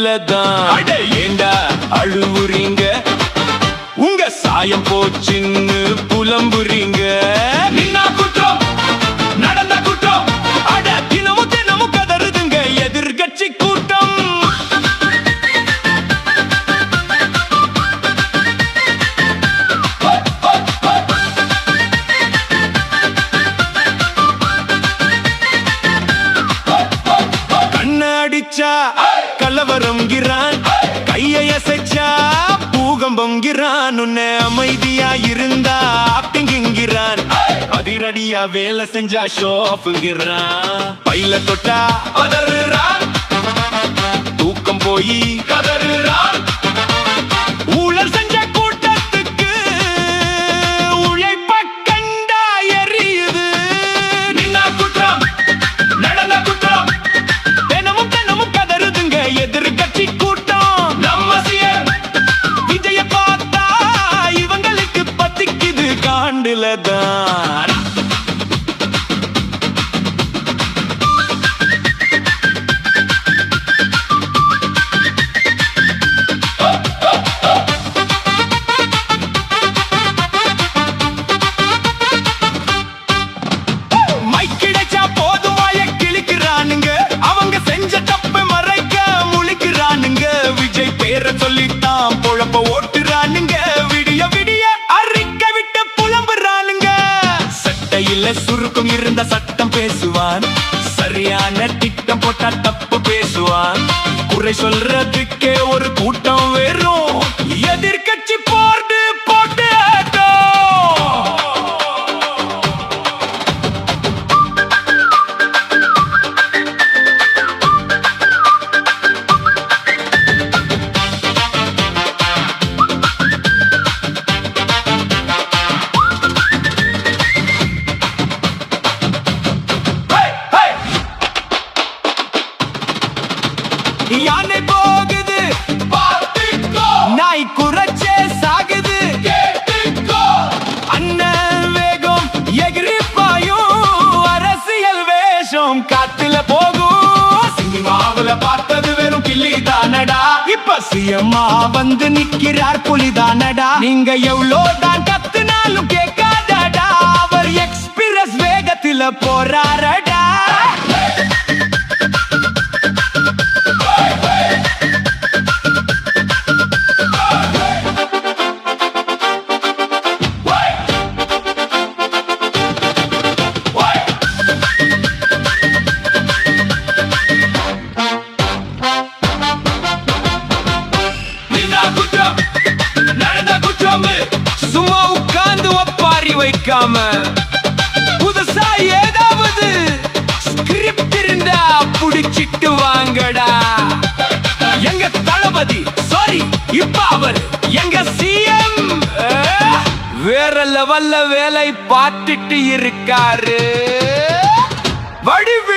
கண்ணுலதான். ஏண்டா அழுவுறீங்க, உங்க சாயம் போச்சுன்னு புலம்புறீங்க. நின்னா குற்றம், நடந்த குற்றம், அட தினமும் தினமும் கதறுதுங்க எதிர்கட்சி கூட்டம். கண்ணடிச்சா கலவரம்கிறான், கையை அசைச்சா பூகம்பம்கிறான். உன்னை அமைதியா இருந்தா ஆக்டிங்கிறான், அதிரடியா வேலை செஞ்சா ஷோஃப்ங்கிறான். பையில தொட்டா பதறுறான், தூக்கம் போய் கதறுறான். ஊழல் செஞ்ச கூட்டத்துக்கு உழைப்ப கண்டா எரியுது. நின்னா குற்றம், நடந்த குற்றம், தினமும் தினமும் கதறுதுங்க எதிர்கட்சி கூட்டம். நம்ம சிஎம் விஜய பார்த்தா இவங்களுக்கு பத்திக்குது காண்டுலதான். மைக்கிடைச்சா போதும் வாய கிழிக்கிறானுங்க, அவங்க செஞ்ச தப்பு மறைக்க முழிக்கிறானுங்க. விஜய் பேரை சொல்லித்தான் பொழப்ப ஓட்டுறானுங்க, விடிய விடிய அறிக்கை விட்டு புலம்புறானுங்க. சட்டையில சுருக்கம் இருந்த சட்டம் பேசுவான், சரியான திட்டம் போட்டா தப்பு பேசுவான். குறை சொல்றதுக்கே ஒரு கூட்டம் வெறும் எதிர்கட்சி போர்டு போட்டு ஆட்டம். யானை போகுது பார்த்துக்கோ, நாய் குறைச்சே சாகுது கேட்டுக்கோ. அண்ணன் வேகம் எகிரி பாயும், அரசியல் வேஷம் காத்துல போகும். சினிமாவுல பார்த்தது வெறும் கிள்ளி தானடா, இப்ப சிஎம்மா வந்து நிக்கிறார் புலிதானடா. நீங்க எவ்வளோதான் கத்துனாலும் கேட்காதடா, அவர் எக்ஸ்பிரஸ் வேகத்துல போறாரடா. சும்மா உட்கார்ந்து ஒப்பாரி வைக்காம புதுசா ஏதாவது ஸ்கிரிப்ட் இருந்தா புடிச்சிட்டு வாங்கடா. எங்க தளபதி சாரி இப்ப அவர் எங்க சிஎம் வேற லெவல்ல வேலை பார்த்துட்டு இருக்காரு. வடிவு